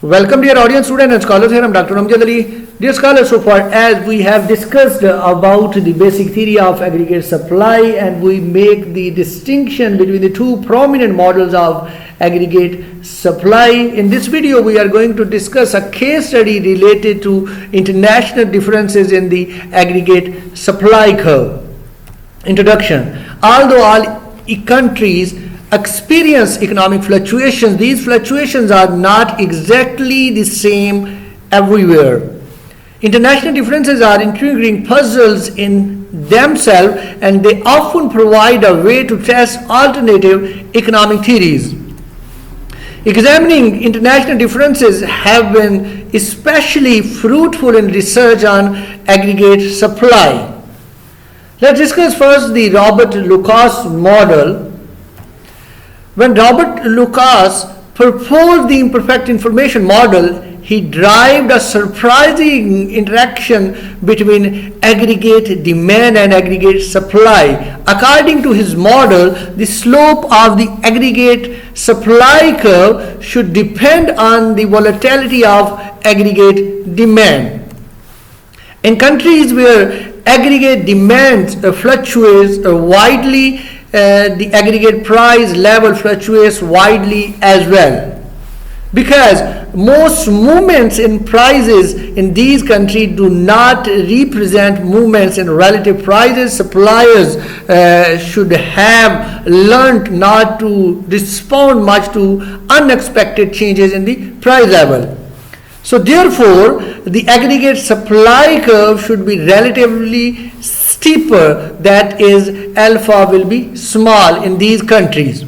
Welcome dear audience, students and scholars. Here I am Dr. Amjad Ali. Dear scholars, so far as we have discussed about the basic theory of aggregate supply, and we make the distinction between the two prominent models of aggregate supply. In this video we are going to discuss a case study related to international differences in the aggregate supply curve. Introduction. Although all countries experience economic fluctuations, these fluctuations are not exactly the same everywhere. International differences are intriguing puzzles in themselves, and they often provide a way to test alternative economic theories. Examining international differences have been especially fruitful in research on aggregate supply. Let's discuss first the Robert Lucas model. When Robert Lucas proposed the imperfect information model, he derived a surprising interaction between aggregate demand and aggregate supply. According to his model, the slope of the aggregate supply curve should depend on the volatility of aggregate demand. In countries where aggregate demand fluctuates widely, the aggregate price level fluctuates widely as well, because most movements in prices in these countries do not represent movements in relative prices. Suppliers should have learned not to respond much to unexpected changes in the price level. So therefore, the aggregate supply curve should be relatively steeper, that is, alpha will be small in these countries.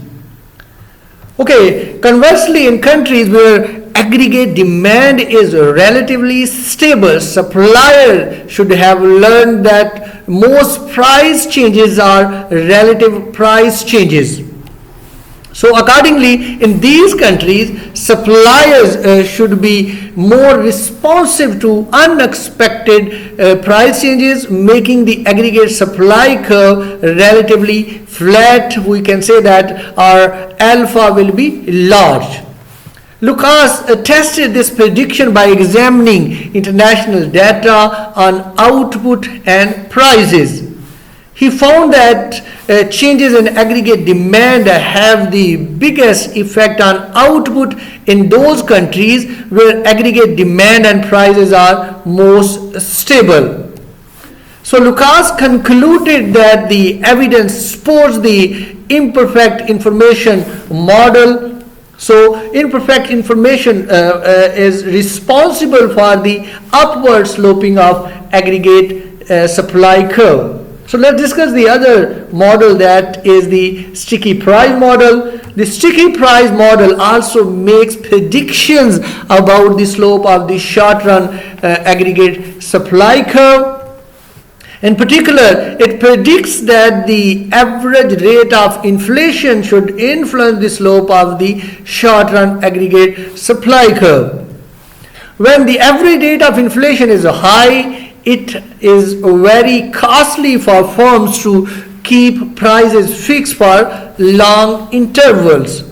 Okay, conversely, in countries where aggregate demand is relatively stable, suppliers should have learned that most price changes are relative price changes. So accordingly, in these countries, suppliers should be more responsive to unexpected price changes, making the aggregate supply curve relatively flat. We can say that our alpha will be large. Lucas tested this prediction by examining international data on output and prices. He found that changes in aggregate demand have the biggest effect on output in those countries where aggregate demand and prices are most stable. So Lucas concluded that the evidence supports the imperfect information model. So imperfect information is responsible for the upward sloping of aggregate supply curve. So let's discuss the other model, that is the sticky price model. The sticky price model also makes predictions about the slope of the short run aggregate supply curve. In particular, it predicts that the average rate of inflation should influence the slope of the short run aggregate supply curve. When the average rate of inflation is high, it is very costly for firms to keep prices fixed for long intervals.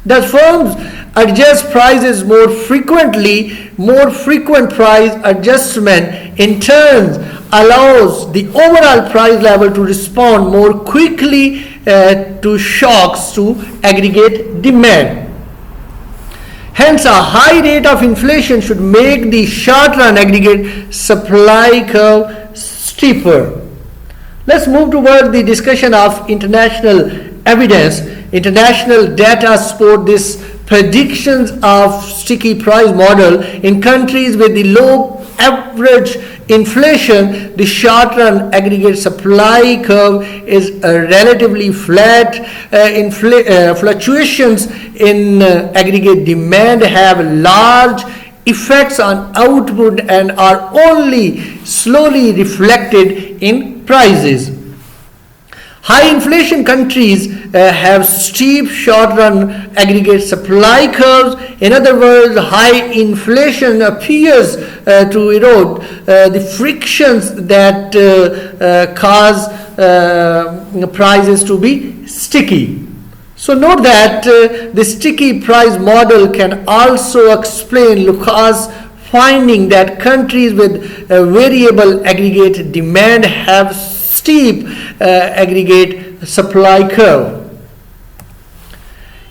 Thus, firms adjust prices more frequently. More frequent price adjustment in turn allows the overall price level to respond more quickly to shocks to aggregate demand. Hence, a high rate of inflation should make the short-run aggregate supply curve steeper. Let's move toward the discussion of international evidence. International data support this predictions of sticky price model. In countries with the low average inflation, the short-run aggregate supply curve is relatively flat. Fluctuations in aggregate demand have large effects on output and are only slowly reflected in prices. High inflation countries have steep short-run aggregate supply curves. In other words, high inflation appears to erode the frictions that cause prices to be sticky. So note that the sticky price model can also explain Lucas' finding that countries with variable aggregate demand have steep aggregate supply curve.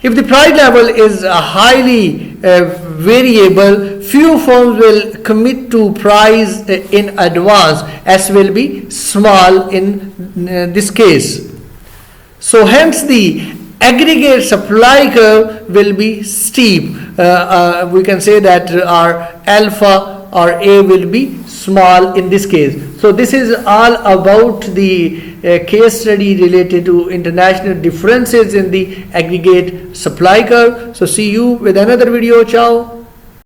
If the price level is highly variable, few firms will commit to price in advance, as will be small in this case. So hence the aggregate supply curve will be steep. We can say that our alpha or A will be small in this case. So this is all about the case study related to international differences in the aggregate supply curve. So see you with another video. Ciao.